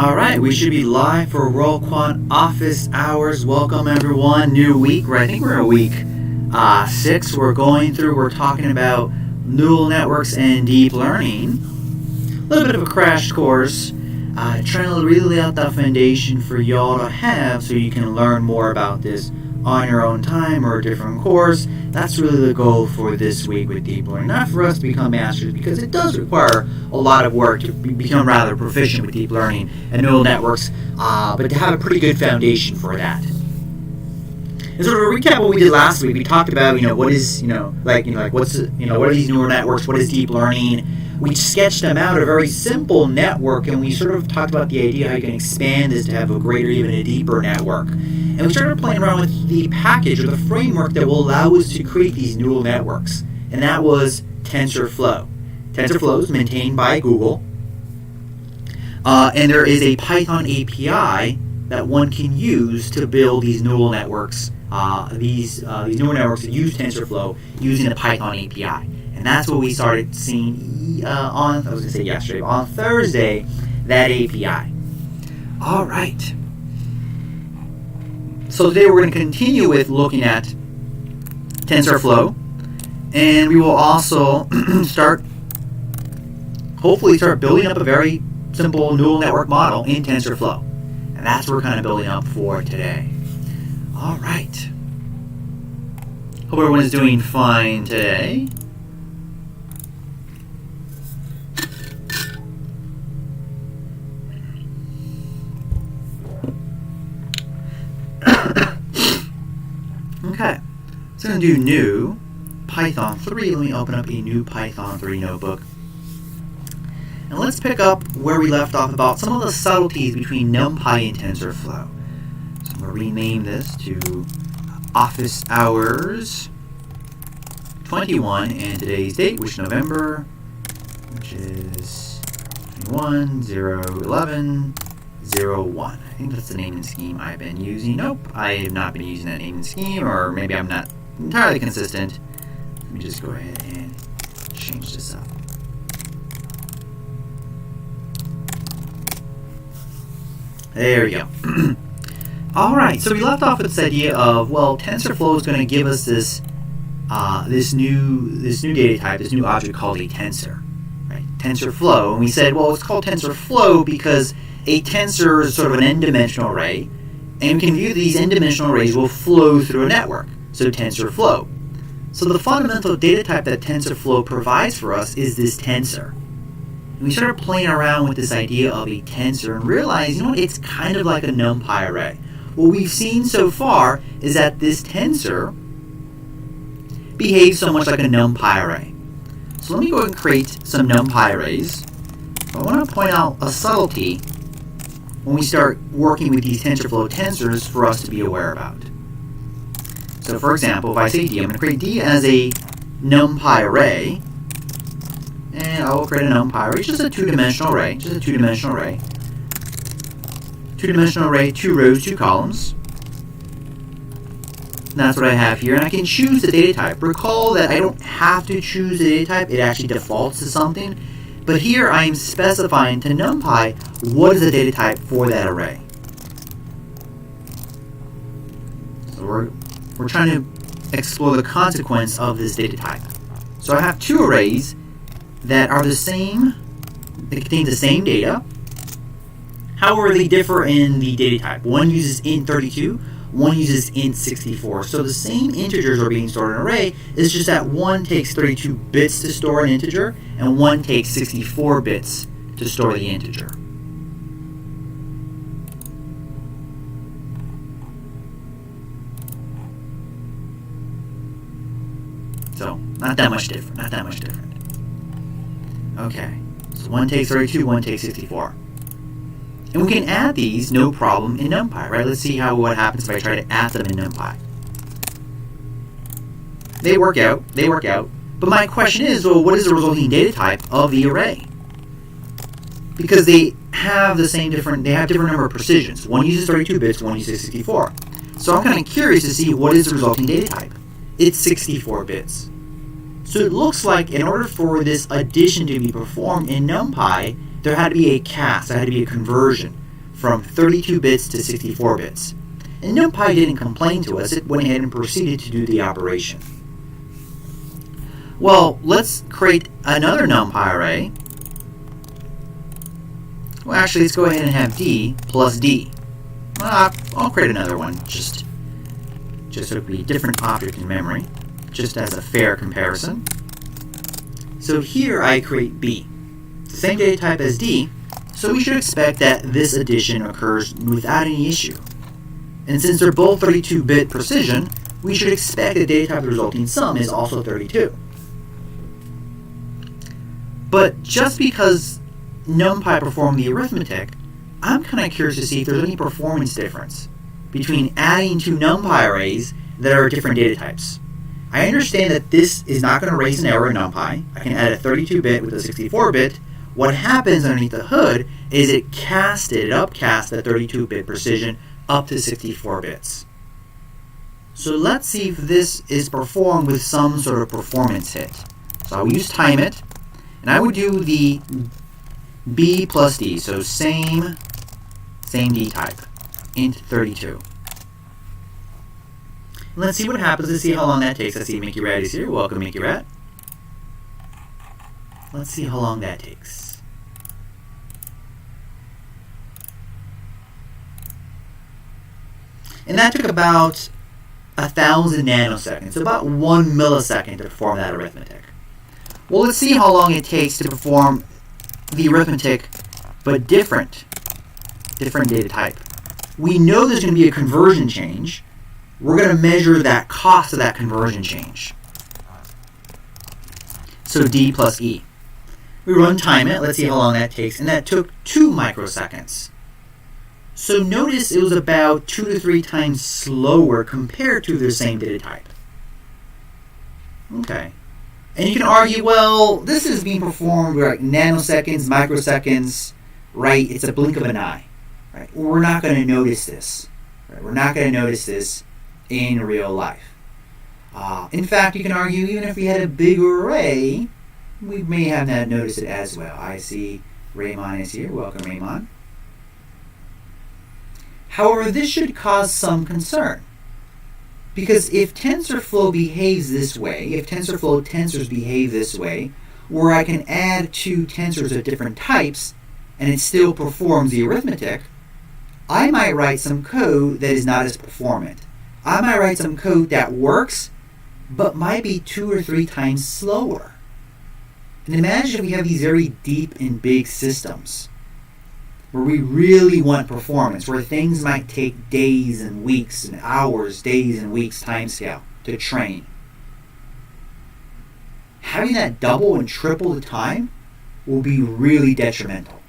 Alright, we should be live for World Quant Office Hours. Welcome everyone. New week, right? I think we're in week 6. We're talking about neural networks and deep learning. A little bit of a crash course. Trying to really lay out that foundation for y'all to have so you can learn more about this on your own time or a different course. That's really the goal for this week with deep learning. Not for us to become masters, because it does require a lot of work to become rather proficient with deep learning and neural networks, but to have a pretty good foundation for that. And sort of a recap what we did last week, we talked about, what are these neural networks, what is deep learning. We sketched them out a very simple network, and we sort of talked about the idea how you can expand this to have a greater, even a deeper network. And we started playing around with the package or the framework that will allow us to create these neural networks. And that was TensorFlow. TensorFlow is maintained by Google. And there is a Python API that one can use to build these neural networks. These neural networks that use TensorFlow using the Python API. And that's what we started seeing on Thursday, that API. All right. So today we're going to continue with looking at TensorFlow, and we will also hopefully start building up a very simple neural network model in TensorFlow. And that's what we're kind of building up for today. All right. Hope everyone is doing fine today. Okay, so I'm going to do new Python 3. Let me open up a new Python 3 notebook. And let's pick up where we left off about some of the subtleties between NumPy and TensorFlow. So I'm going to rename this to Office Hours 21, and today's date, which is November, which is 21/0/11/01. I think that's the naming scheme I've been using. Nope, I have not been using that naming scheme, or maybe I'm not entirely consistent. Let me just go ahead and change this up. There we go. Alright, so we left off with this idea of, TensorFlow is going to give us this new data type, this new object called a tensor. Right? TensorFlow, and we said, it's called TensorFlow because a tensor is sort of an n-dimensional array, and we can view these n-dimensional arrays will flow through a network, so TensorFlow. So the fundamental data type that TensorFlow provides for us is this tensor. And we started playing around with this idea of a tensor and realized, it's kind of like a NumPy array. What we've seen so far is that this tensor behaves so much like a NumPy array. So let me go ahead and create some NumPy arrays. I want to point out a subtlety when we start working with these TensorFlow tensors for us to be aware about. So for example, if I say D, I'm going to create D as a NumPy array, and I will create a NumPy array, just a two-dimensional array, 2 rows, 2 columns. And that's what I have here, and I can choose the data type. Recall that I don't have to choose the data type, it actually defaults to something. But here I am specifying to NumPy what is the data type for that array. So we're trying to explore the consequence of this data type. So I have 2 arrays that are the same, they contain the same data. However, they differ in the data type. One uses int32, one uses int64. So the same integers are being stored in an array, it's just that one takes 32 bits to store an integer, and one takes 64 bits to store the integer. So, not that much different. Okay, so one takes 32, one takes 64. And we can add these, no problem, in NumPy, right? Let's see what happens if I try to add them in NumPy. They work out. But my question is, what is the resulting data type of the array? Because they have different number of precisions. One uses 32 bits, one uses 64. So I'm kind of curious to see what is the resulting data type. It's 64 bits. So it looks like in order for this addition to be performed in NumPy, there had to be a cast, there had to be a conversion. from 32 bits to 64 bits. And NumPy didn't complain to us, it went ahead and proceeded to do the operation. Well, let's create another NumPy array. Well, actually, let's go ahead and have D plus D. I'll create another one, just so it would be a different object in memory, just as a fair comparison. So here I create B. It's the same data type as D, so we should expect that this addition occurs without any issue. And since they're both 32-bit precision, we should expect the data type of the resulting sum is also 32. But just because NumPy performed the arithmetic, I'm kind of curious to see if there's any performance difference between adding two NumPy arrays that are different data types. I understand that this is not going to raise an error in NumPy. I can add a 32-bit with a 64-bit. What happens underneath the hood is it upcast that 32-bit precision up to 64 bits. So let's see if this is performed with some sort of performance hit. So I will use time it, and I would do the B plus D, so same D type, int 32. Let's see what happens. Let's see how long that takes. I see Mickey Rat is here. Welcome, Mickey Rat. Let's see how long that takes. And that took about 1,000 nanoseconds, so about 1 millisecond to perform that arithmetic. Well, let's see how long it takes to perform the arithmetic, but different data type. We know there's going to be a conversion change. We're going to measure that cost of that conversion change. So D plus E. We run time it. Let's see how long that takes. And that took 2 microseconds. So notice it was about 2 to 3 times slower compared to the same data type. Okay. And you can argue, well, this is being performed like nanoseconds, microseconds, right? It's a blink of an eye. Right? We're not going to notice this. Right? We're not going to notice this in real life. In fact, you can argue even if we had a bigger array, we may have not noticed it as well. I see Raymond is here. Welcome, Raymond. However, this should cause some concern. Because if TensorFlow behaves this way, if TensorFlow tensors behave this way, where I can add 2 tensors of different types and it still performs the arithmetic, I might write some code that is not as performant. I might write some code that works, but might be 2 or 3 times slower. And imagine if we have these very deep and big systems where we really want performance, where things might take days and weeks and hours, days and weeks timescale to train. Having that double and triple the time will be really detrimental.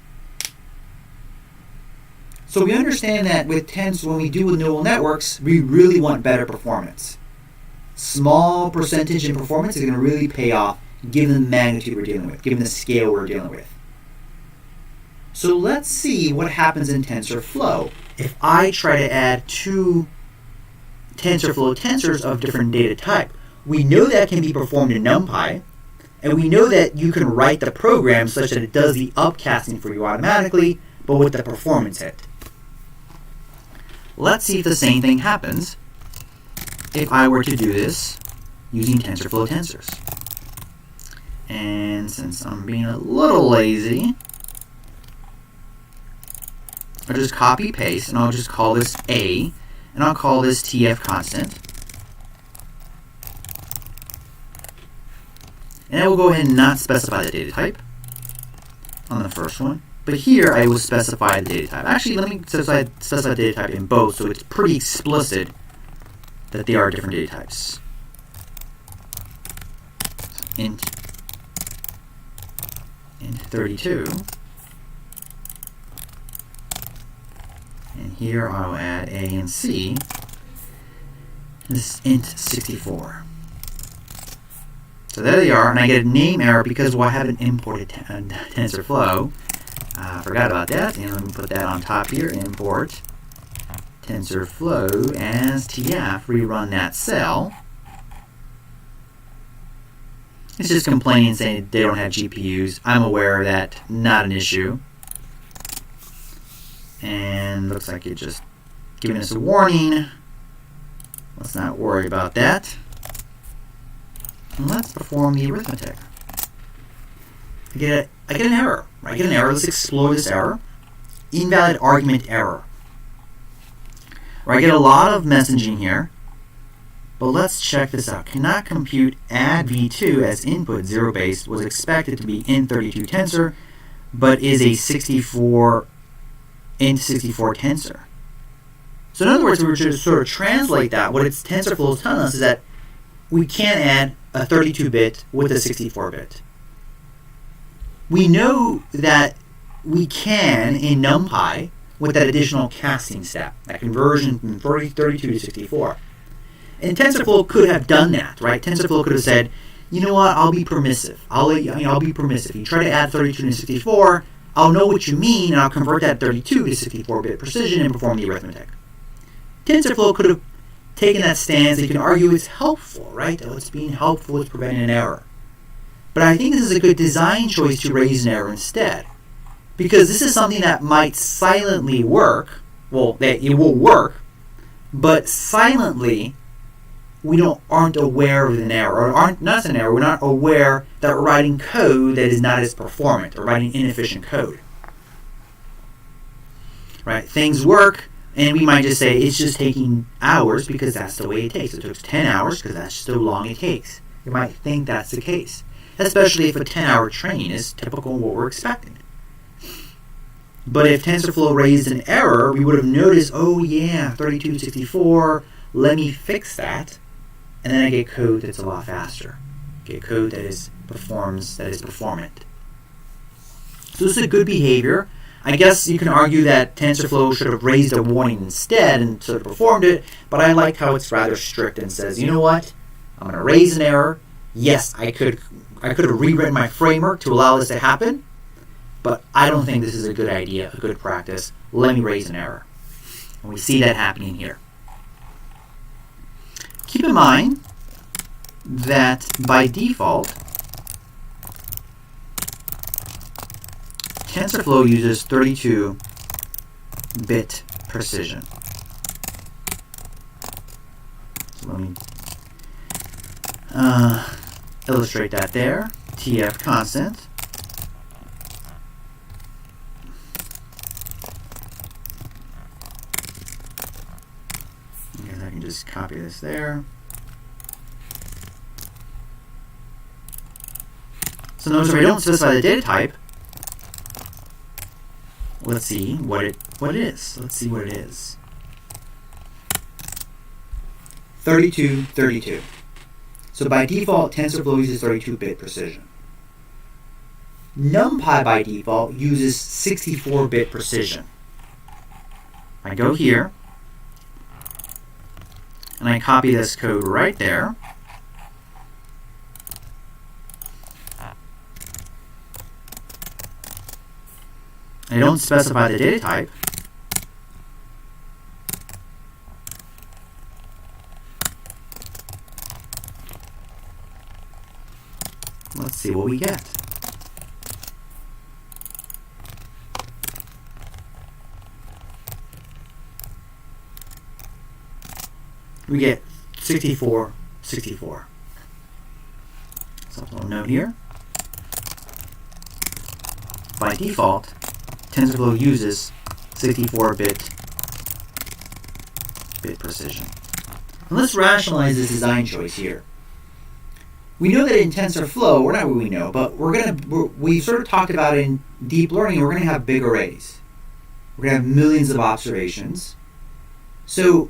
So we understand that with when we do with neural networks, we really want better performance. Small percentage in performance is going to really pay off given the magnitude we're dealing with, given the scale we're dealing with. So let's see what happens in TensorFlow if I try to add 2 TensorFlow tensors of different data type. We know that can be performed in NumPy, and we know that you can write the program such that it does the upcasting for you automatically, but with the performance hit. Let's see if the same thing happens if I were to do this using TensorFlow tensors. And since I'm being a little lazy, I'll just copy paste and I'll just call this A and I'll call this TF constant. And I will go ahead and not specify the data type on the first one. But here I will specify the data type. Actually, let me specify the data type in both so it's pretty explicit that they are different data types. Int 32. And here I'll add A and C. This is int 64. So there they are, and I get a name error because I haven't imported TensorFlow. I forgot about that, and let me put that on top here. Import TensorFlow as TF. Rerun that cell. It's just complaining, saying they don't have GPUs. I'm aware of that. Not an issue. And looks like it's just giving us a warning. Let's not worry about that. And let's perform the arithmetic. I get an error. Right? I get an error. Let's explore this error. Invalid argument error. Right, I get a lot of messaging here. But let's check this out. Cannot compute add v2 as input 0 base was expected to be int32 tensor, but is a 64 int64 tensor. So in other words, we were to sort of translate that. What its TensorFlow is telling us is that we can't add a 32-bit with a 64-bit. We know that we can in NumPy with that additional casting step, that conversion from 32 to 64. And TensorFlow could have done that, right? TensorFlow could have said, you know what, I'll be permissive. I'll be permissive. You try to add 32 to 64, I'll know what you mean, and I'll convert that 32 to 64-bit precision and perform the arithmetic. TensorFlow could have taken that stance. You can argue it's helpful, right? Oh, it's being helpful, it's preventing an error. But I think this is a good design choice to raise an error instead. Because this is something that might silently work. Well, that it will work, but silently we aren't aware of an error, or not an error, we're not aware that we're writing code that is not as performant, or writing inefficient code. Right? Things work, and we might just say it's just taking hours because that's the way it takes. It took 10 hours because that's just how long it takes. You might think that's the case, especially if a 10-hour training is typical of what we're expecting. But if TensorFlow raised an error, we would have noticed, oh yeah, 32 to 64, let me fix that. And then I get code that's a lot faster. Get code that is performant. So this is a good behavior. I guess you can argue that TensorFlow should have raised a warning instead and sort of performed it, but I like how it's rather strict and says, you know what? I'm going to raise an error. Yes, I could have rewritten my framework to allow this to happen, but I don't think this is a good idea, a good practice. Let me raise an error. And we see that happening here. Keep in mind that by default, TensorFlow uses 32-bit precision. So let me illustrate that there. TF constant. I can just copy this there. So notice if I don't specify the data type, let's see what it is. Let's see what it is. 32, 32. So by default, TensorFlow uses 32-bit precision. NumPy by default uses 64-bit precision. I go here, and I copy this code right there. I don't specify the data type. Let's see what we get. We get 64, 64. So I'll note here. By default, TensorFlow uses 64-bit precision. And let's rationalize this design choice here. We know that in TensorFlow, or not we know, but we sort of talked about in deep learning, we're going to have big arrays. We're going to have millions of observations. So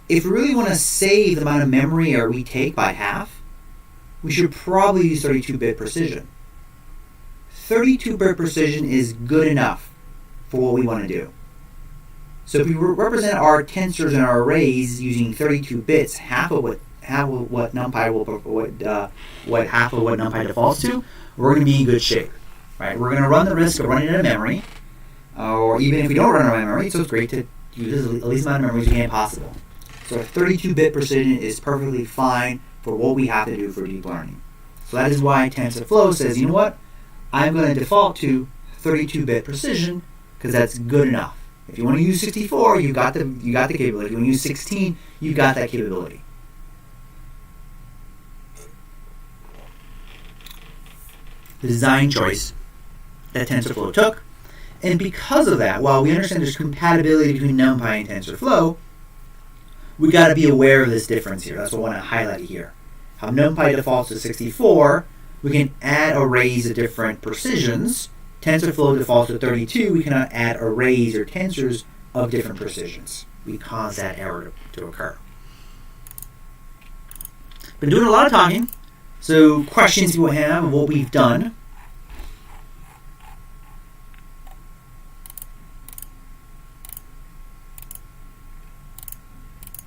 if we really want to save the amount of memory we take by half, we should probably use 32-bit precision. 32-bit precision is good enough for what we want to do. So if we represent our tensors and our arrays using 32 bits, half of what NumPy defaults to, we're going to be in good shape, right? We're going to run the risk of running out of memory, or even if we don't run out of memory, so it's great to use the least amount of memory as we can possible. So 32-bit precision is perfectly fine for what we have to do for deep learning. So that is why TensorFlow says, you know what? I'm going to default to 32-bit precision because that's good enough. If you want to use 64, you got the capability. If you want to use 16, you got that capability. The design choice that TensorFlow took, and because of that, while we understand there's compatibility between NumPy and TensorFlow, we got to be aware of this difference here. That's what I want to highlight here. How NumPy defaults to 64, we can add arrays of different precisions. TensorFlow defaults to 32, we cannot add arrays or tensors of different precisions. We cause that error to occur. Been doing a lot of talking, so questions you will have of what we've done.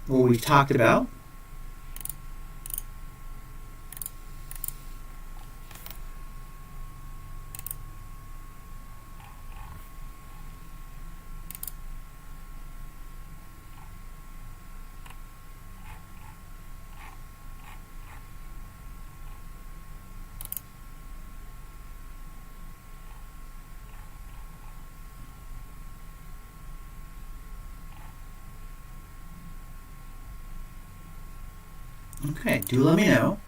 What we've talked about. Okay, do let me know.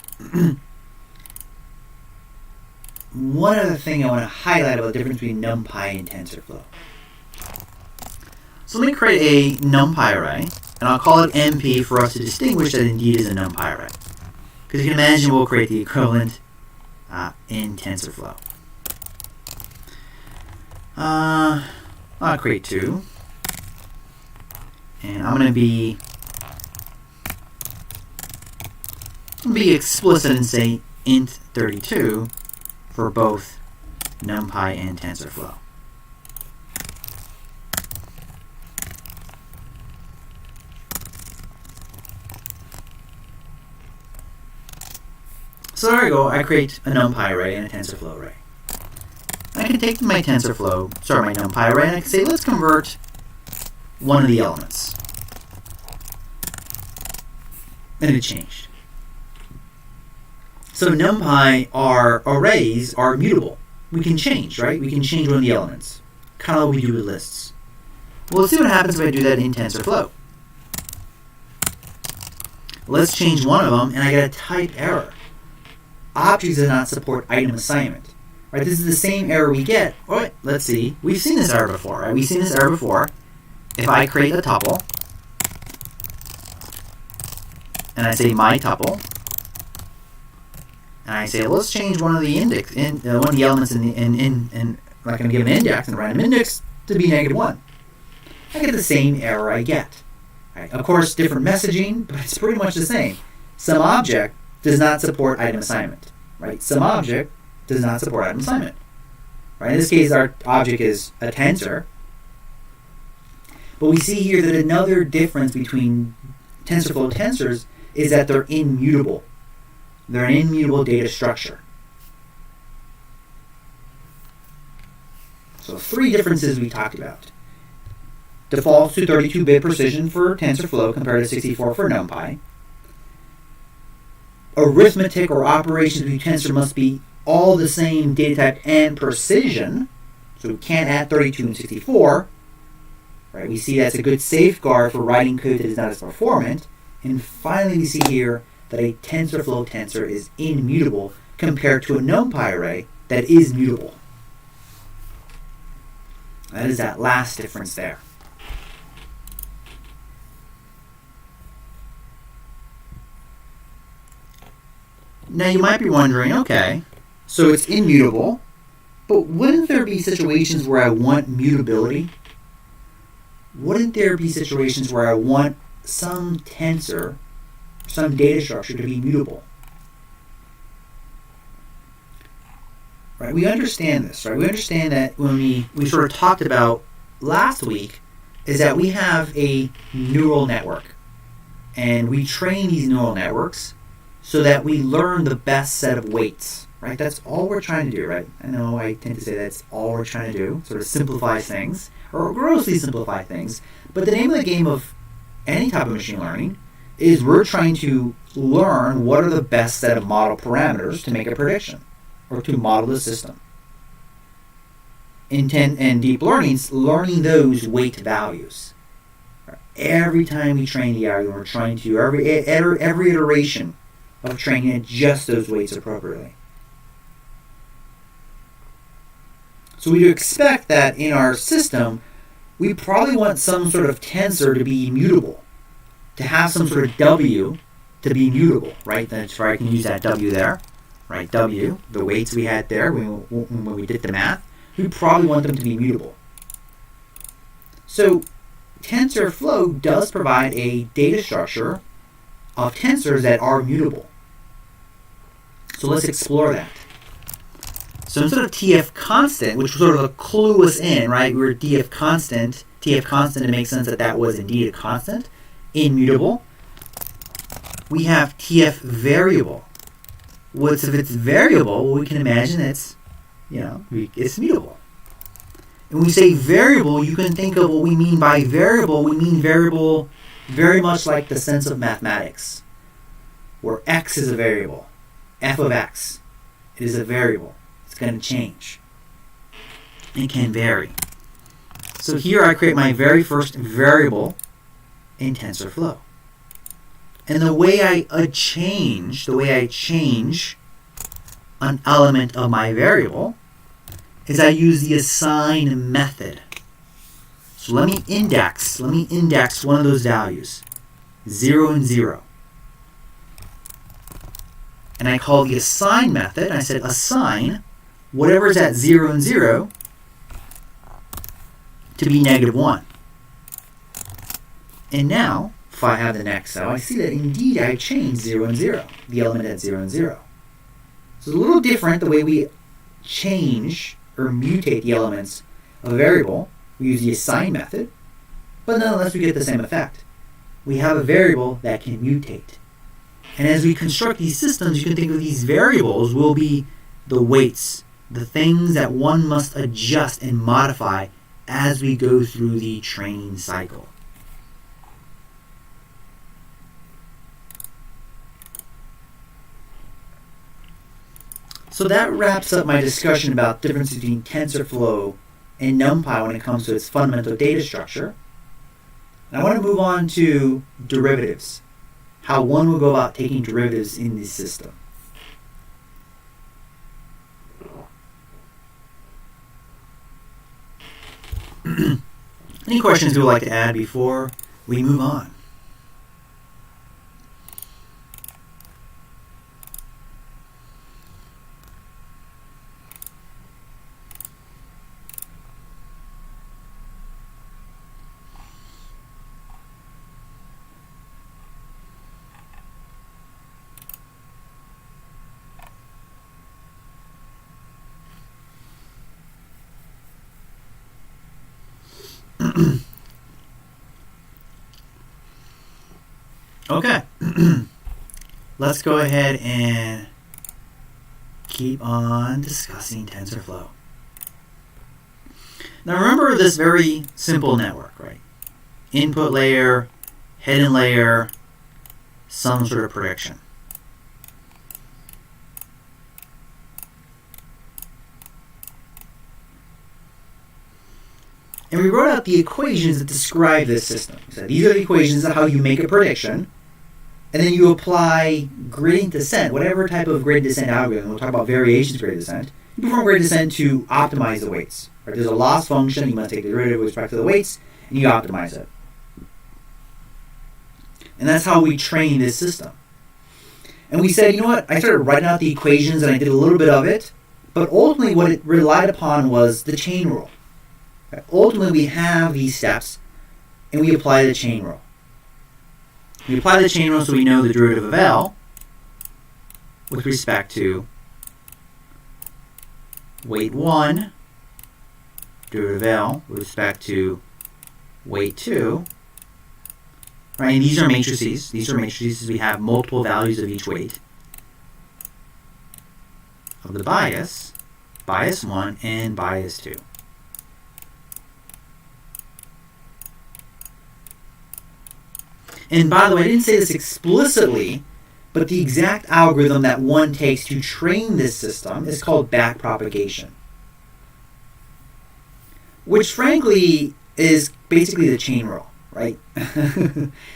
One other thing I want to highlight about the difference between NumPy and TensorFlow. So let me create a NumPy array, and I'll call it MP for us to distinguish that indeed is a NumPy array. Because you can imagine we'll create the equivalent in TensorFlow. I'll create two. And I'm going to be explicit and say int 32 for both NumPy and TensorFlow. So there we go. I create a NumPy array and a TensorFlow array. I can take my NumPy array, and I can say, let's convert one of the elements. And it changed. So NumPy, our arrays are mutable. We can change, right? We can change one of the elements. Kind of what we do with lists. Well, let's see what happens if I do that in TensorFlow. Let's change one of them, and I get a type error. Objects does not support item assignment. Right? This is the same error we get. All right, let's see. We've seen this error before, right? We've seen this error before. If I create a tuple, and I say my tuple, and I say, well, let's change one of the one of the elements in like I'm going to give an index and a random index to be -1. I get the same error I get. Right? Of course, different messaging, but it's pretty much the same. Some object does not support item assignment. Right? Some object does not support item assignment. Right? In this case, our object is a tensor. But we see here that another difference between TensorFlow tensors is that they're immutable. They're an immutable data structure. So 3 differences we talked about. Defaults to 32-bit precision for TensorFlow compared to 64 for NumPy. Arithmetic or operations between tensor must be all the same data type and precision. So we can't add 32 and 64. Right? We see that's a good safeguard for writing code that is not as performant. And finally, we see here that a TensorFlow tensor is immutable compared to a NumPy array that is mutable. That is that last difference there. Now you might be wondering, okay, so it's immutable, but wouldn't there be situations where I want mutability? Wouldn't there be situations where I want some tensor, some data structure to be mutable? Right? We understand this, right? We understand that when we sort of talked about last week is that we have a neural network, and we train these neural networks so that we learn the best set of weights, right? That's all we're trying to do, right? I know I tend to say that's all we're trying to do, sort of simplify things, or grossly simplify things. But the name of the game of any type of machine learning is we're trying to learn what are the best set of model parameters to make a prediction, or to model the system. in deep learning, learning those weight values. Every time we train the algorithm, we're trying to, every iteration of training, adjust those weights appropriately. So we expect that in our system, we probably want some sort of tensor to be immutable, to have some sort of W to be mutable, right? That's where I can use that W there, right? W, the weights we had there when we did the math, we probably want them to be mutable. So TensorFlow does provide a data structure of tensors that are mutable. So let's explore that. So instead of TF constant, which was sort of a clue us in, right? We were TF constant, it makes sense that that was indeed a constant, immutable. We have TF variable. If it's variable, well, we can imagine it's mutable. And when we say variable, you can think of what we mean by variable. We mean variable very much like the sense of mathematics, where x is a variable. F of x, it is a variable. It's going to change. It can vary. So here I create my very first variable in TensorFlow. And the way I change an element of my variable is I use the assign method. So let me index one of those values, 0 and 0. And I call the assign method, and I said assign whatever is at 0 and 0 to be -1. And now, if I have the next cell, I see that indeed I changed 0 and 0, the element at 0 and 0. So it's a little different the way we change or mutate the elements of a variable. We use the assign method, but nonetheless we get the same effect. We have a variable that can mutate. And as we construct these systems, you can think of these variables will be the weights, the things that one must adjust and modify as we go through the training cycle. So that wraps up my discussion about the difference between TensorFlow and NumPy when it comes to its fundamental data structure. And I want to move on to derivatives, how one will go about taking derivatives in this system. Any questions you would like to add before we move on? Okay, let's go ahead and keep on discussing TensorFlow. Now remember this very simple network, right? Input layer, hidden layer, some sort of prediction. And we wrote out the equations that describe this system. So these are the equations of how you make a prediction, and then you apply gradient descent, whatever type of gradient descent algorithm. We'll talk about variations of gradient descent. You perform gradient descent to optimize the weights. Right? There's a loss function. You must take the derivative with respect to the weights, and you optimize it. And that's how we train this system. And we said, you know what? I started writing out the equations, and I did a little bit of it, but ultimately what it relied upon was the chain rule. Ultimately, we have these steps, and we apply the chain rule. We apply the chain rule so we know the derivative of L with respect to weight 1, derivative of L with respect to weight 2. Right, and these are matrices. These are matrices. We have multiple values of each weight of the bias, bias 1, and bias 2. And by the way, I didn't say this explicitly, but the exact algorithm that one takes to train this system is called backpropagation. which frankly is basically the chain rule, right?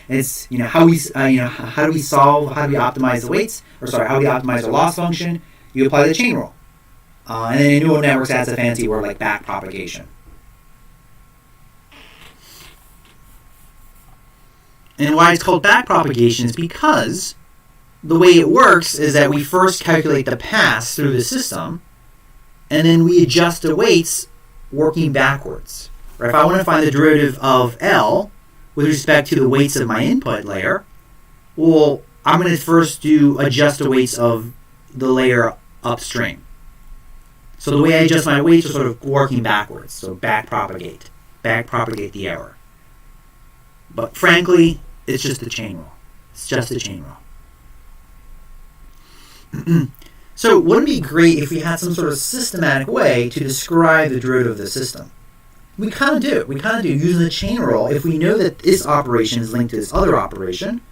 It's how do we optimize the weights, how do we optimize the loss function? You apply the chain rule, and then in neural networks adds a fancy word like backpropagation. And why it's called backpropagation is because the way it works is that we first calculate the pass through the system, and then we adjust the weights working backwards. Right? If I want to find the derivative of L with respect to the weights of my input layer, well, I'm going to first adjust the weights of the layer upstream. So the way I adjust my weights is sort of working backwards. So backpropagate the error. But frankly, it's just a chain rule. It's just a chain rule. So wouldn't it be great if we had some sort of systematic way to describe the derivative of the system? We kind of do. Using the chain rule. If we know that this operation is linked to this other operation,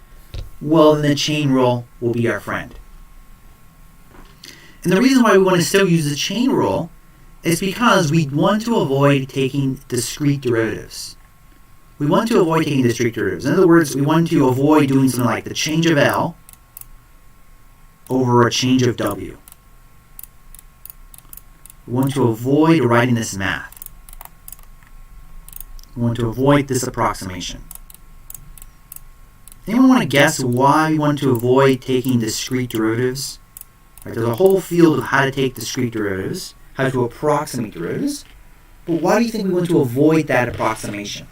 well, then the chain rule will be our friend. And the reason why we want to still use the chain rule is because we want to avoid taking discrete derivatives. In other words, we want to avoid doing something like the change of L over a change of W. We want to avoid writing this math. We want to avoid this approximation. Anyone want to guess why we want to avoid taking discrete derivatives? Right, there's a whole field of how to take discrete derivatives, how to approximate derivatives. But why do you think we want to avoid that approximation?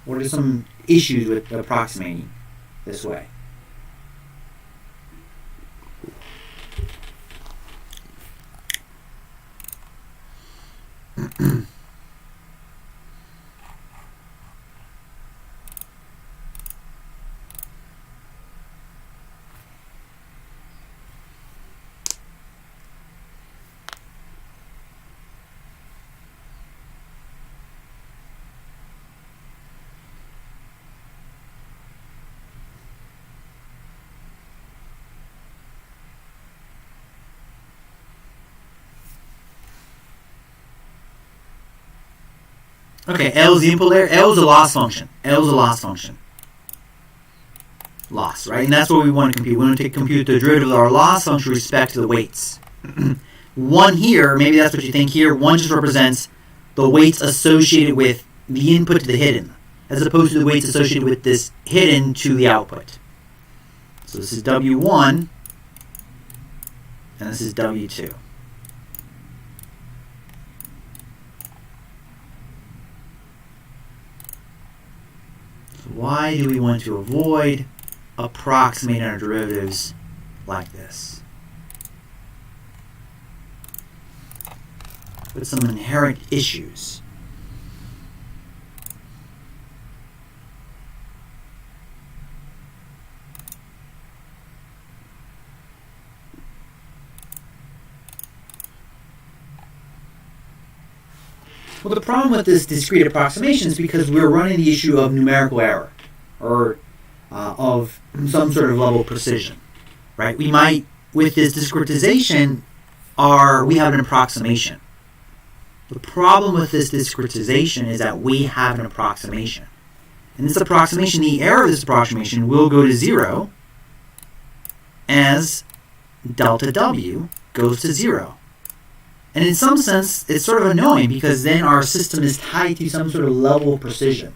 What are some issues with approximating this way? Okay, L is the input layer. L is a loss function. Loss, right? And that's what we want to compute. We want to compute the derivative of our loss function with respect to the weights. 1 here, maybe that's what you think here. 1 just represents the weights associated with the input to the hidden, as opposed to the weights associated with this hidden to the output. So this is W1, and this is W2. Why do we want to avoid approximating our derivatives like this? With some inherent issues. Well, the problem with this discrete approximation is because we're running the issue of numerical error, or of some sort of level of precision, right? We might, with this discretization, we have an approximation. The problem with this discretization is that we have an approximation. And this approximation, the error of this approximation will go to 0 as delta W goes to 0. And in some sense, it's sort of annoying because then our system is tied to some sort of level of precision.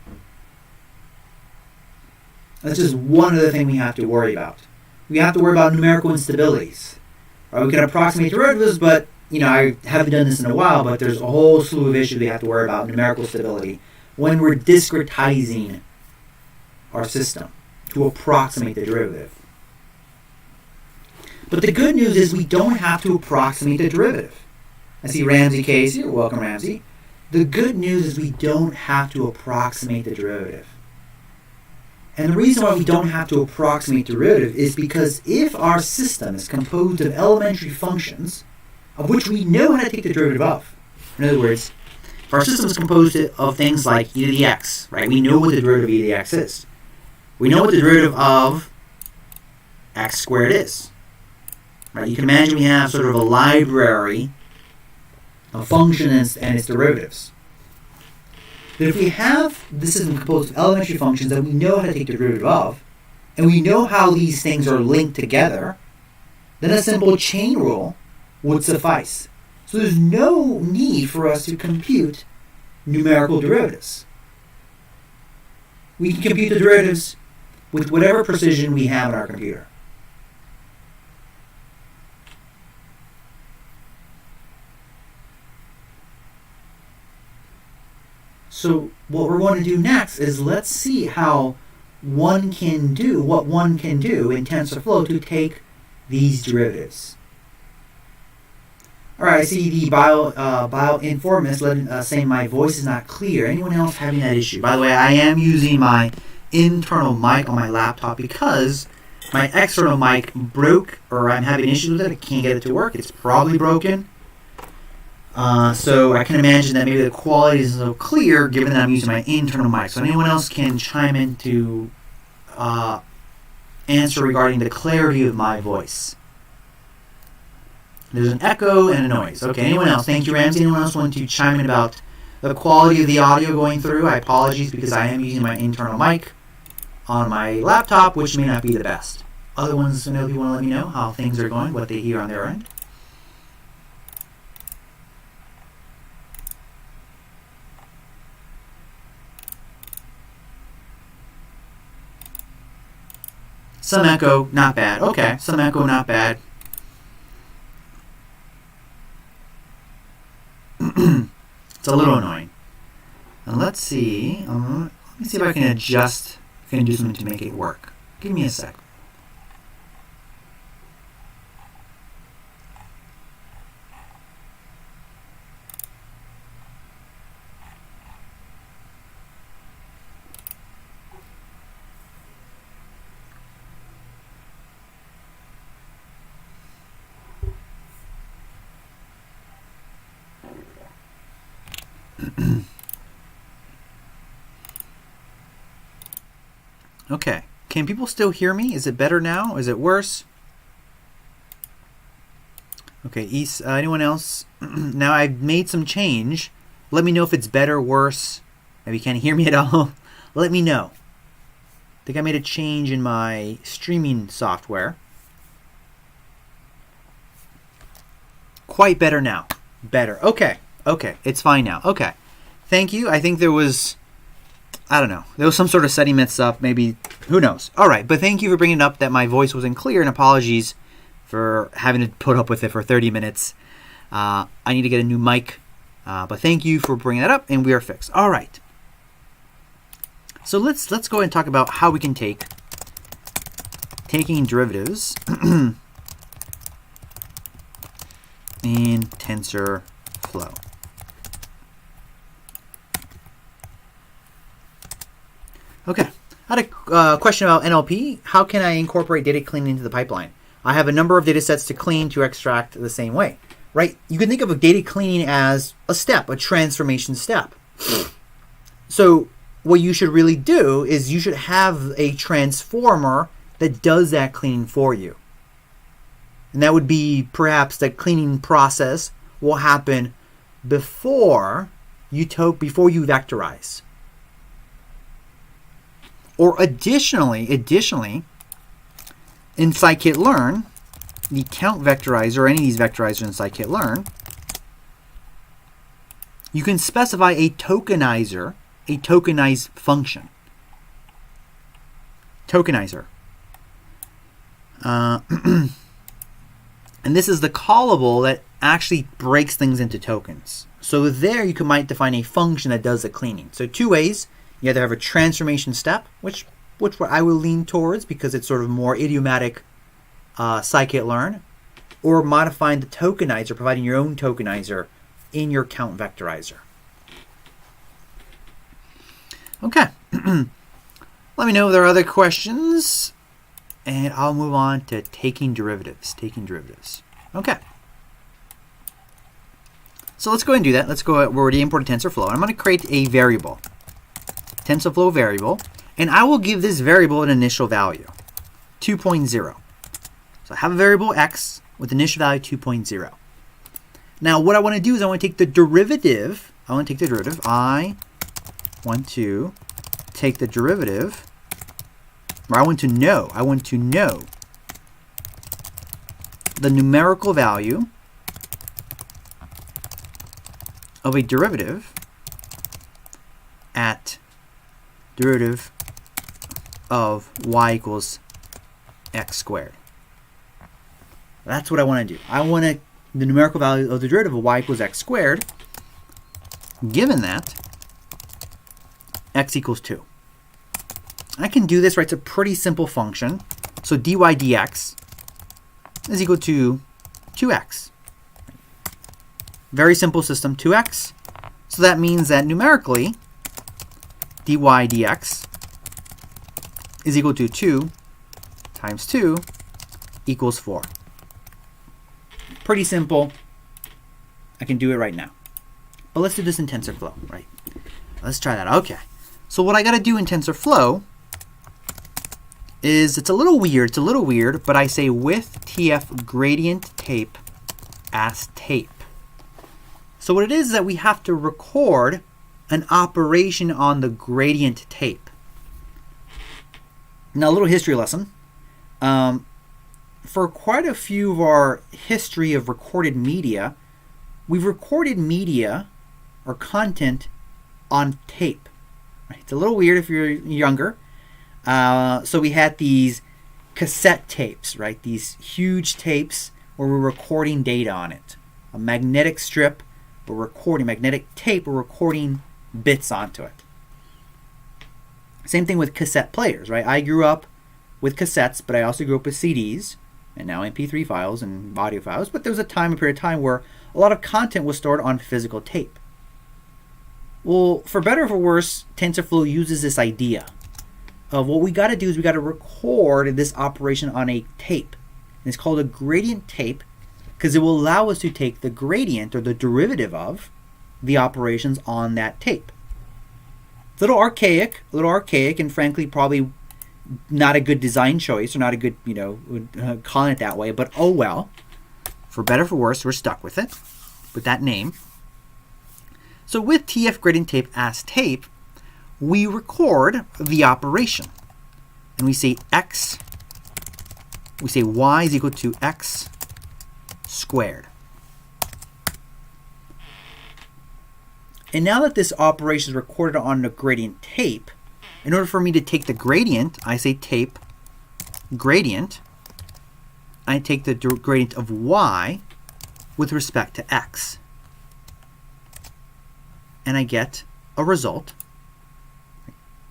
That's just one other thing we have to worry about. We have to worry about numerical instabilities. Right, we can approximate derivatives, but I haven't done this in a while, but there's a whole slew of issues we have to worry about numerical stability when we're discretizing our system to approximate the derivative. But the good news is we don't have to approximate the derivative. I see Ramsey Case here. Welcome, Ramsey. The good news is we don't have to approximate the derivative. And the reason why we don't have to approximate the derivative is because if our system is composed of elementary functions, of which we know how to take the derivative of, in other words, if our system is composed of things like e to the x, right? We know what the derivative of e to the x is. We know what the derivative of x squared is. Right? You can imagine we have sort of a library of function and its derivatives. But if we have this system composed of elementary functions that we know how to take the derivative of, and we know how these things are linked together, then a simple chain rule would suffice. So there's no need for us to compute numerical derivatives. We can compute the derivatives with whatever precision we have in our computer. So what we're going to do next is let's see how what one can do in TensorFlow to take these derivatives. All right, I see the bioinformist saying my voice is not clear. Anyone else having that issue? By the way, I am using my internal mic on my laptop because my external mic broke, or I'm having issues with it. I can't get it to work. It's probably broken. So I can imagine that maybe the quality isn't so clear given that I'm using my internal mic. So anyone else can chime in to answer regarding the clarity of my voice. There's an echo and a noise. Okay, anyone else? Thank you, Ramsey. Anyone else want to chime in about the quality of the audio going through? I apologize because I am using my internal mic on my laptop, which may not be the best. Other ones, if you want to let me know how things are going, what they hear on their end. Some echo, not bad. Okay, some echo, not bad. It's a little annoying. And let's see. Let me see if I can adjust. I can do something to make it work. Give me a sec. Okay. Can people still hear me? Is it better now? Is it worse? Okay, anyone else? Now I've made some change. Let me know if it's better, worse. Maybe you can't hear me at all. Let me know. I think I made a change in my streaming software. Quite better now. Better. Okay. Okay. It's fine now. Okay. Thank you. I think there was, I don't know, there was some sort of setting mess up. Maybe, who knows. All right. But thank you for bringing it up that my voice wasn't clear, and apologies for having to put up with it for 30 minutes. I need to get a new mic. But thank you for bringing that up, and we are fixed. All right. So let's go ahead and talk about how we can taking derivatives in TensorFlow. Okay, I had a question about NLP. How can I incorporate data cleaning into the pipeline? I have a number of data sets to clean to extract the same way, right? You can think of a data cleaning as a step, a transformation step. So what you should really do is you should have a transformer that does that cleaning for you. And that would be perhaps the cleaning process will happen before you vectorize. Or additionally, in scikit-learn, the count vectorizer, or any of these vectorizers in scikit-learn, you can specify a tokenizer, a tokenized function. Tokenizer. And this is the callable that actually breaks things into tokens. So there you might define a function that does the cleaning. So two ways. You either have a transformation step, which I will lean towards because it's sort of more idiomatic scikit-learn, or modifying the tokenizer, providing your own tokenizer in your count vectorizer. Okay. Let me know if there are other questions, and I'll move on to taking derivatives. Okay. So let's go ahead and do that. Let's go. We're already imported TensorFlow. I'm going to create a variable. TensorFlow variable, and I will give this variable an initial value, 2.0. So I have a variable x with initial value 2.0. Now what I want to do is I want to take the derivative. I want to take the derivative, or I want to know the numerical value of a derivative at derivative of y equals x squared. That's what I want to do. I want the numerical value of the derivative of y equals x squared, given that x equals 2. I can do this, right? It's a pretty simple function. So dy dx is equal to 2x. Very simple system, 2x. So that means that numerically, dy dx is equal to 2 times 2 equals 4. Pretty simple. I can do it right now. But let's do this in TensorFlow, right? Let's try that. Okay. So what I got to do in TensorFlow is, it's a little weird, but I say with TF gradient tape as tape. So what it is that we have to record an operation on the gradient tape. Now, a little history lesson. For quite a few of our history of recorded media, we've recorded media or content on tape. Right? It's a little weird if you're younger. So we had these cassette tapes, right? These huge tapes where we're recording data on it. A magnetic strip, we're recording, magnetic tape, we're recording bits onto it. Same thing with cassette players, right? I grew up with cassettes, but I also grew up with CDs, and now MP3 files and audio files. But there was a period of time where a lot of content was stored on physical tape. Well, for better or for worse, TensorFlow uses this idea of what we got to do is we got to record this operation on a tape. And it's called a gradient tape because it will allow us to take the gradient or the derivative of the operations on that tape. It's a little archaic, and frankly probably not a good design choice, or not a good, calling it that way, but oh well. For better or for worse, we're stuck with it, with that name. So with TF gradient tape as tape, we record the operation. And we say y is equal to x squared. And now that this operation is recorded on the gradient tape, in order for me to take the gradient, I say tape gradient. I take the gradient of y with respect to x. And I get a result,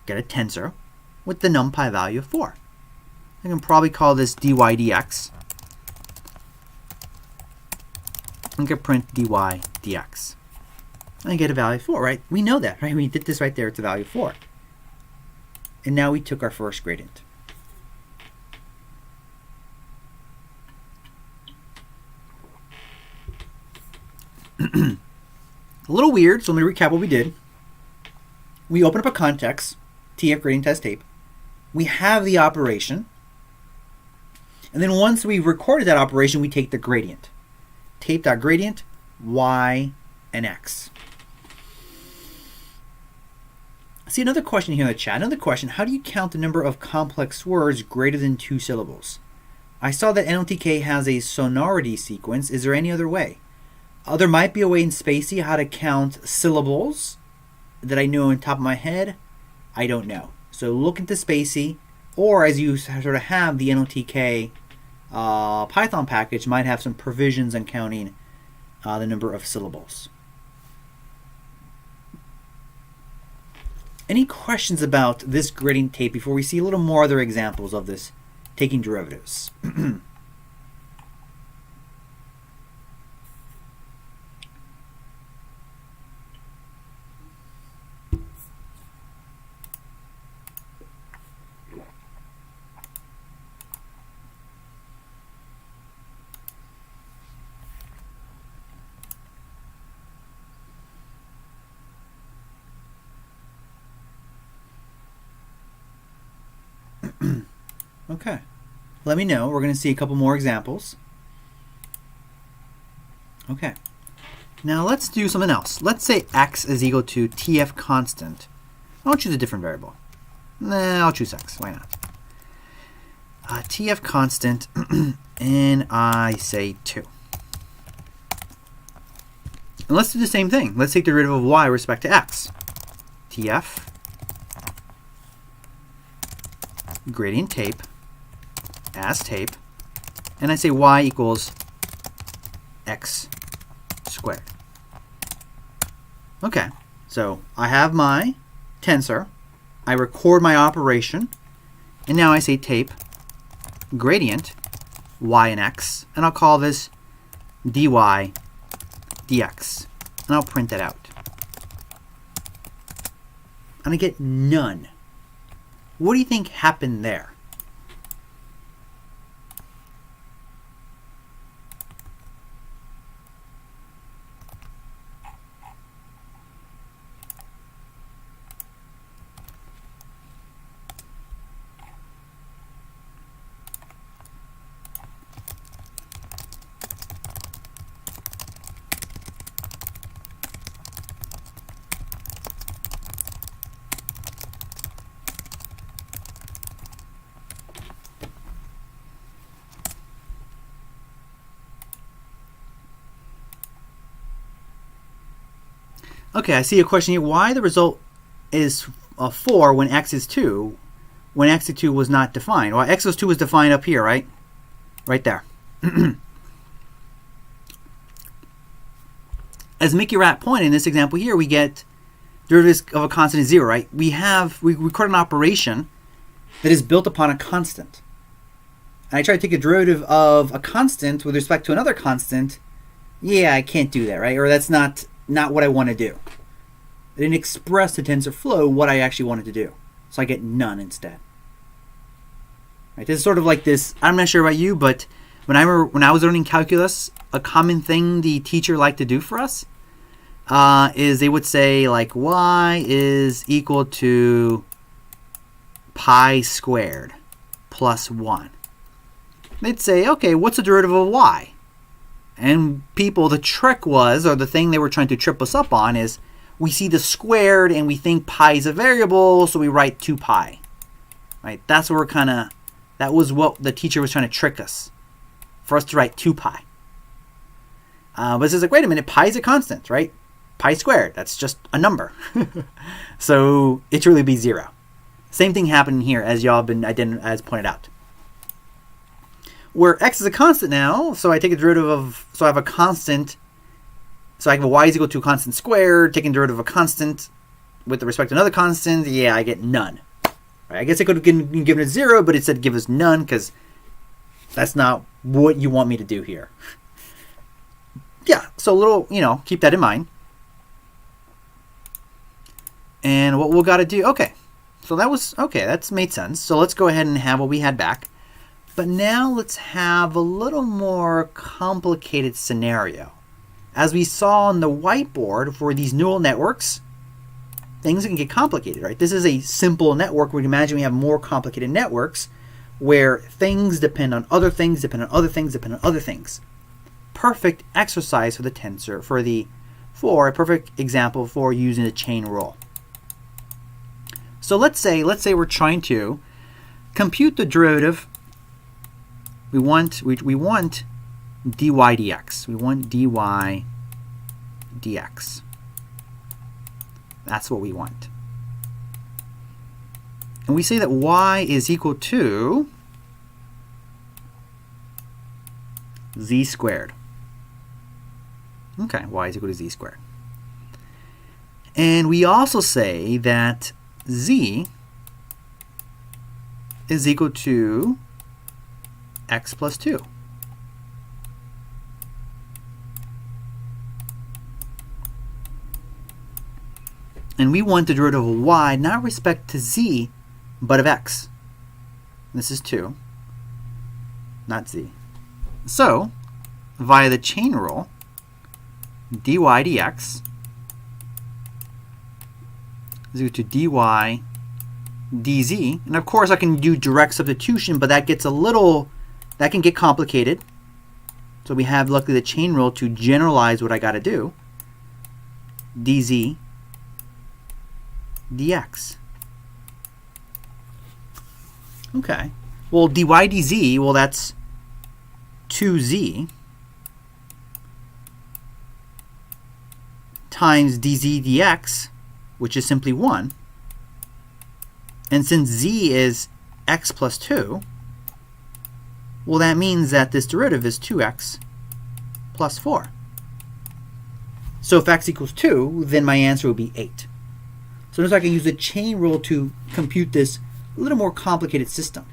get a tensor, with the numpy value of 4. I can probably call this dy dx. I can print dy dx. And I get a value of 4, right? We know that, right? We did this right there, it's a value of 4. And now we took our first gradient. A little weird, so let me recap what we did. We open up a context, TF gradient test tape. We have the operation. And then once we've recorded that operation, we take the gradient. Tape.gradient, y, and x. See, another question here in the chat. Another question, how do you count the number of complex words greater than 2 syllables? I saw that NLTK has a sonority sequence. Is there any other way? There might be a way in Spacey how to count syllables that I know on top of my head. I don't know. So look into Spacey, or as you sort of have the NLTK Python package, might have some provisions on counting the number of syllables. Any questions about this gradient tape before we see a little more other examples of this taking derivatives? Okay, let me know. We're going to see a couple more examples. Okay, now let's do something else. Let's say x is equal to TF constant I'll choose a different variable. Nah, I'll choose x. Why not? TF constant, and I say 2. And let's do the same thing. Let's take the derivative of y with respect to x. TF gradient tape as tape, and I say y equals x squared. Okay, so I have my tensor, I record my operation, and now I say tape gradient y and x, and I'll call this dy dx, and I'll print that out. And I get none. What do you think happened there? Okay, I see a question here. Why the result is 4 when x is 2, when x is 2 was not defined? Well, x is 2 was defined up here, right? Right there. As Mickey Rat pointed in this example here, we get derivative of a constant is 0, right? We record an operation that is built upon a constant. And I try to take a derivative of a constant with respect to another constant. Yeah, I can't do that, right? Or that's not what I want to do. I didn't express to TensorFlow what I actually wanted to do. So I get none instead. Right, this is sort of like this, I'm not sure about you, but when I was learning calculus, a common thing the teacher liked to do for us is they would say like y is equal to pi squared plus 1. They'd say, okay, what's the derivative of y? And people, the trick was, or the thing they were trying to trip us up on is, we see the squared and we think pi is a variable, so we write 2 pi. Right? That's what that was what the teacher was trying to trick us, for us to write 2 pi. But it's like, wait a minute, pi is a constant, right? Pi squared, that's just a number. So it should really be 0. Same thing happened here, as y'all been as pointed out. Where x is a constant now, so I take a derivative of, so I have a constant, so I have a y is equal to a constant squared, taking derivative of a constant with respect to another constant, yeah, I get none. Right, I guess I could have been given a 0, but it said give us none, because that's not what you want me to do here. Yeah, so a little, keep that in mind. And what we've got to do, okay, so that's made sense. So let's go ahead and have what we had back. But now let's have a little more complicated scenario. As we saw on the whiteboard for these neural networks, things can get complicated, right? This is a simple network. We can imagine we have more complicated networks where things depend on other things, depend on other things, depend on other things. Perfect exercise for the tensor, for a perfect example for using the chain rule. So let's say we're trying to compute the derivative. We want dy dx. We want dy dx. That's what we want. And we say that y is equal to z squared. Okay, y is equal to z squared. And we also say that z is equal to x plus 2. And we want the derivative of y not with respect to z, but of x. This is 2, not z. So, via the chain rule, dy dx is equal to dy dz. And of course I can do direct substitution, but that can get complicated. So we have, luckily, the chain rule to generalize what I got to do. dz dx. Okay. Well, dy dz, well, that's 2z times dz dx, which is simply 1. And since z is x plus 2, well, that means that this derivative is 2x plus 4. So if x equals 2, then my answer would be 8. So notice I can use the chain rule to compute this a little more complicated system.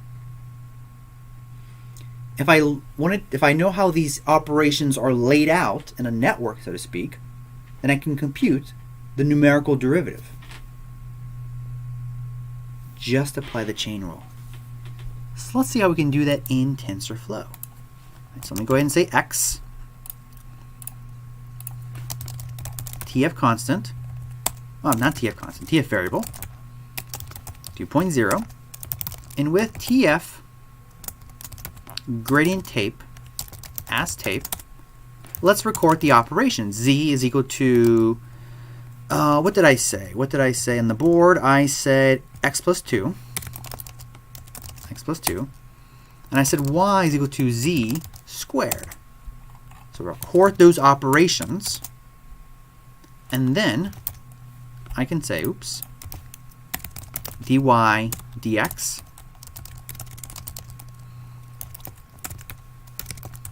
If I know how these operations are laid out in a network, so to speak, then I can compute the numerical derivative. Just apply the chain rule. So let's see how we can do that in TensorFlow. Right, so let me go ahead and say x, tf constant, not tf constant, tf variable, 2.0, and with tf gradient tape as tape, let's record the operation. Z is equal to, what did I say? What did I say on the board? I said x plus 2. X plus 2. And I said y is equal to z squared. So record those operations. And then I can say, oops, dy dx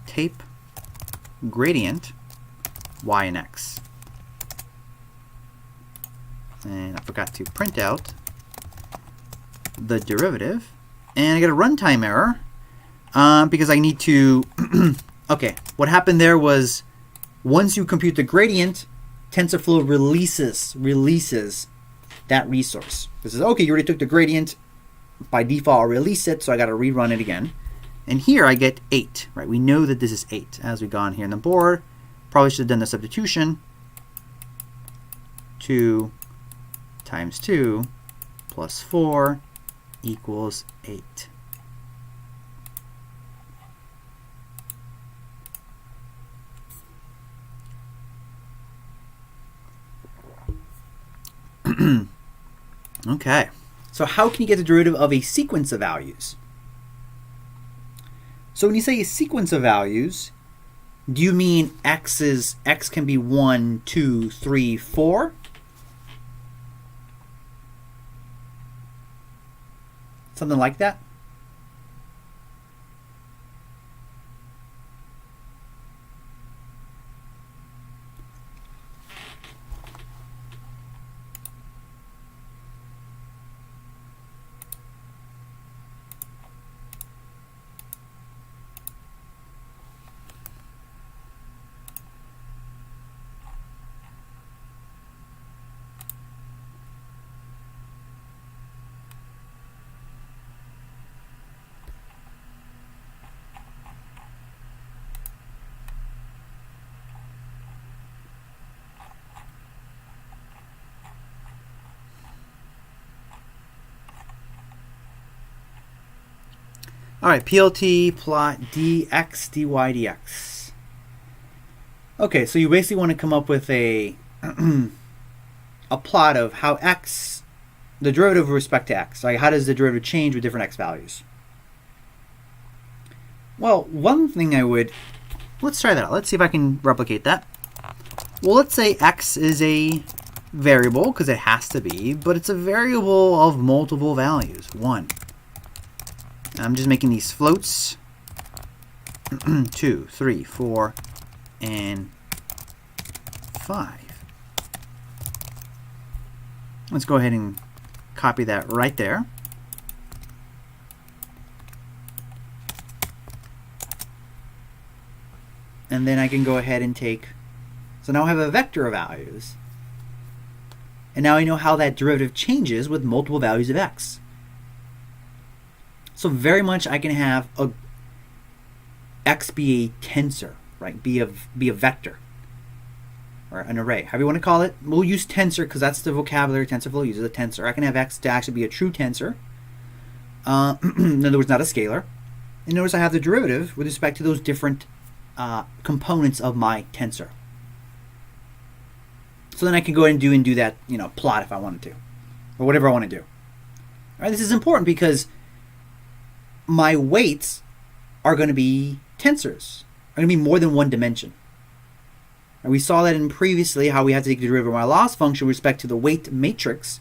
tape gradient y and x. And I forgot to print out the derivative. And I get a runtime error because I need to okay, what happened there was once you compute the gradient, TensorFlow releases that resource. This is, okay, you already took the gradient. By default, I'll release it, so I got to rerun it again. And here I get 8, right? We know that this is 8 as we go on here on the board. Probably should have done the substitution. 2 times 2 plus 4 equals 8. Okay, so how can you get the derivative of a sequence of values? So when you say a sequence of values, do you mean x can be 1, 2, 3, 4? Something like that? All right, PLT plot dx dy dx. Okay, so you basically want to come up with a a plot of how x, the derivative with respect to x. Like, how does the derivative change with different x values? Well, one thing let's try that out. Let's see if I can replicate that. Well, let's say x is a variable, because it has to be, but it's a variable of multiple values, 1. I'm just making these floats, 2, 3, 4, and 5. Let's go ahead and copy that right there. And then I can go ahead and take, so now I have a vector of values. And now I know how that derivative changes with multiple values of x. So very much I can have x be a tensor, right? Be a vector, or an array, however you want to call it. We'll use tensor because that's the vocabulary TensorFlow uses, a tensor. I can have x to actually be a true tensor. In other words, not a scalar. And notice I have the derivative with respect to those different components of my tensor. So then I can go ahead and do that, plot if I wanted to. or whatever I want to do. All right, this is important because my weights are going to be tensors, are going to be more than one dimension. And we saw that in previously how we had to take the derivative of my loss function with respect to the weight matrix.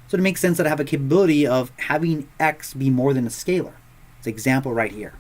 So it makes sense that I have a capability of having x be more than a scalar. It's an example right here.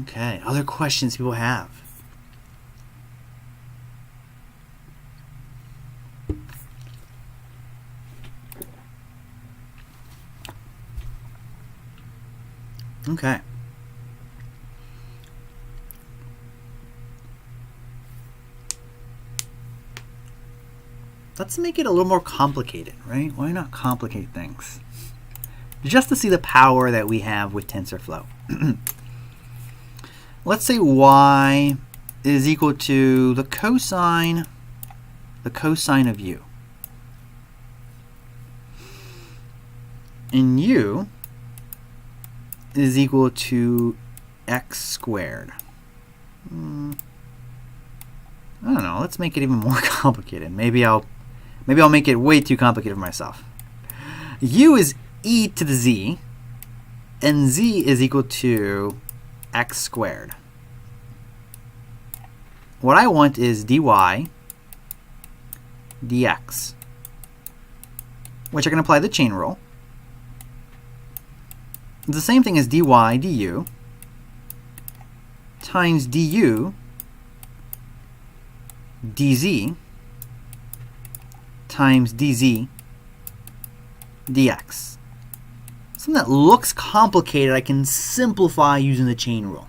Okay, other questions people have? Okay. Let's make it a little more complicated, right? Why not complicate things? Just to see the power that we have with TensorFlow. Let's say y is equal to the cosine of u. And u is equal to x squared. I don't know. Let's make it even more complicated. Maybe I'll make it way too complicated for myself. U is e to the z, and z is equal to x squared. What I want is dy dx, which I can apply the chain rule. It's the same thing as dy du times du dz times dz dx. Something that looks complicated, I can simplify using the chain rule.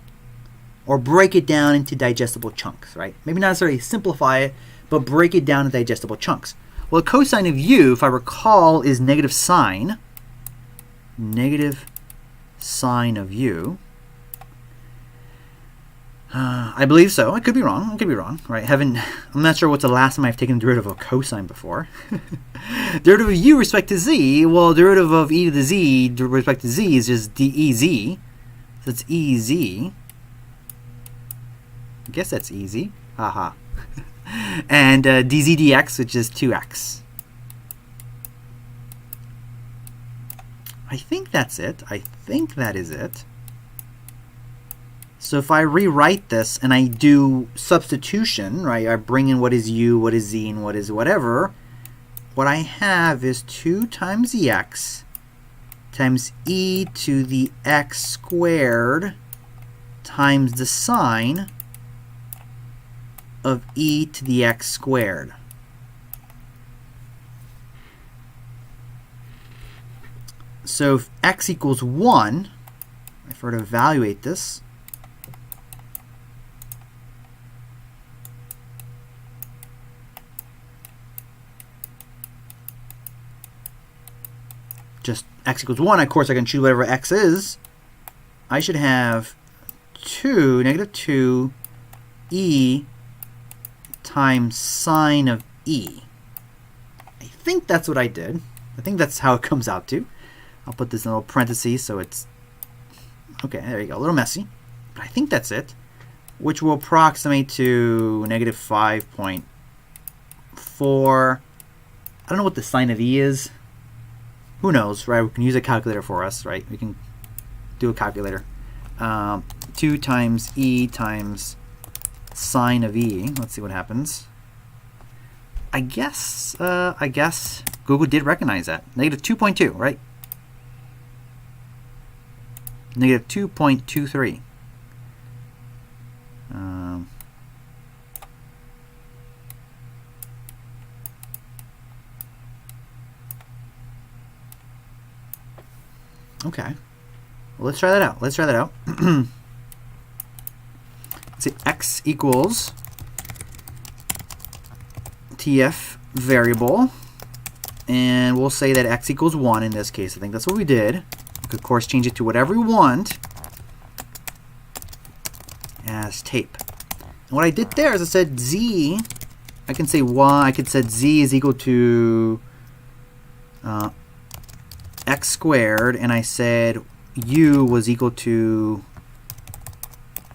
Or break it down into digestible chunks, right? Maybe not necessarily simplify it, but break it down into digestible chunks. Well, the cosine of u, if I recall, is negative sine of u. I believe so. I could be wrong. Right? I'm not sure what's the last time I've taken the derivative of cosine before. Derivative of u with respect to z. Well, derivative of e to the z with respect to z is just dez. So it's ez. I guess that's easy. Haha. And dz dx, which is 2x. I think that's it. I think that is it. So if I rewrite this and I do substitution, right, I bring in what is u, what is z, and what is whatever, what I have is 2 times ex times e to the x squared times the sine of e to the x squared. So if x equals 1, if I were to evaluate this, just x equals 1, of course I can choose whatever x is. I should have negative 2 e times sine of e. I think that's what I did. I think that's how it comes out to. I'll put this in a little parentheses so it's... Okay, there you go. A little messy. But I think that's it. Which will approximate to negative 5.4. I don't know what the sine of e is. Who knows, right? We can use a calculator for us, right? We can do a calculator. 2 times e times sine of e. Let's see what happens. I guess Google did recognize that. Negative 2.2, right? Negative 2.23. Okay. Well, let's try that out. Let's see, x equals tf variable, And we'll say that x equals 1 in this case. I think that's what we did. We could, of course, change it to whatever we want as tape. And what I did there is I said z, I can say y, I could set z is equal to x squared, and I said u was equal to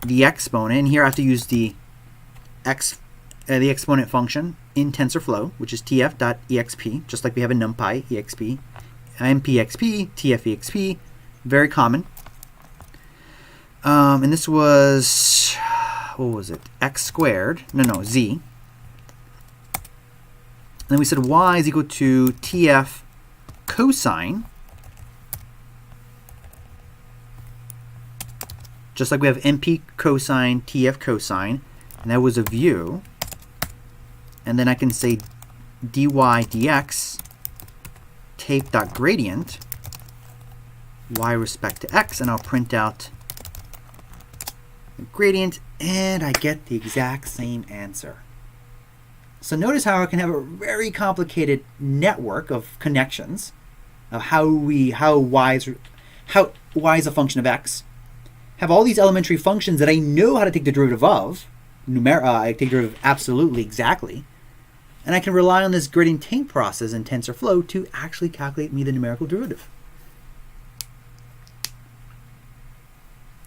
the exponent. And here I have to use the exponent function in TensorFlow, which is tf.exp, just like we have in NumPy exp, mpexp, tf.exp, very common. And this was, what was it? X squared, no, z. And then we said y is equal to tf cosine, just like we have np cosine, tf cosine, and that was a view. And then I can say dy dx tape.gradient y respect to x, and I'll print out the gradient, and I get the exact same answer. So notice how I can have a very complicated network of connections of how y is a function of x, have all these elementary functions that I know how to take the derivative of, I take the derivative absolutely exactly, and I can rely on this gradient tape process in TensorFlow to actually calculate me the numerical derivative.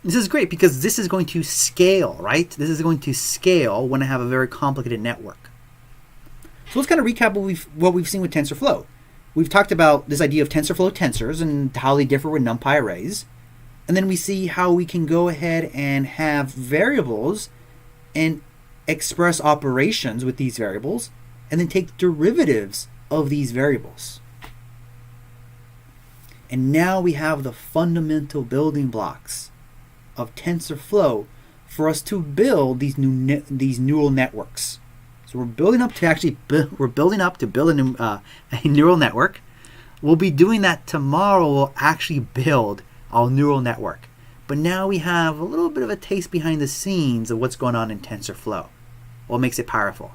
This is great because this is going to scale, right? This is going to scale when I have a very complicated network. So let's kind of recap what we've seen with TensorFlow. We've talked about this idea of TensorFlow tensors and how they differ with NumPy arrays. And then we see how we can go ahead and have variables and express operations with these variables, and then take derivatives of these variables. And now we have the fundamental building blocks of TensorFlow for us to build these neural networks. So we're building up to build a neural network. We'll be doing that tomorrow. We'll actually build our neural network. But now we have a little bit of a taste behind the scenes of what's going on in TensorFlow. What makes it powerful?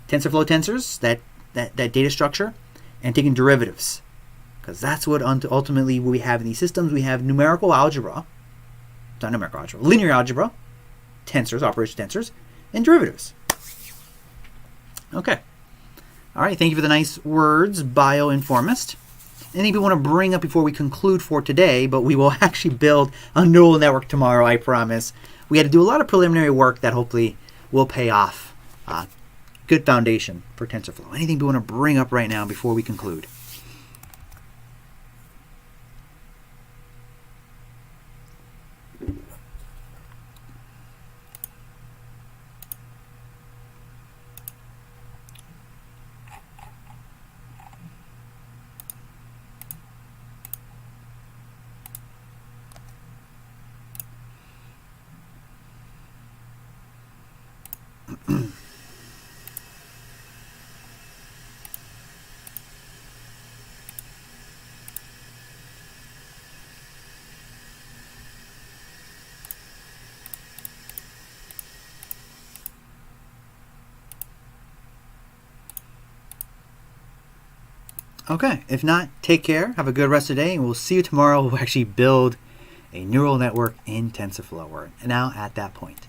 TensorFlow tensors, that data structure, and taking derivatives. Because that's what ultimately we have in these systems. We have numerical algebra, not numerical algebra, linear algebra, tensors, operation tensors, and derivatives. Okay. All right, thank you for the nice words, bioinformist. Anything we want to bring up before we conclude for today, but we will actually build a neural network tomorrow, I promise. We had to do a lot of preliminary work that hopefully will pay off. Good foundation for TensorFlow. Anything we want to bring up right now before we conclude? Okay, if not, take care, have a good rest of the day, and we'll see you tomorrow. We'll actually build a neural network in TensorFlow. We're now at that point.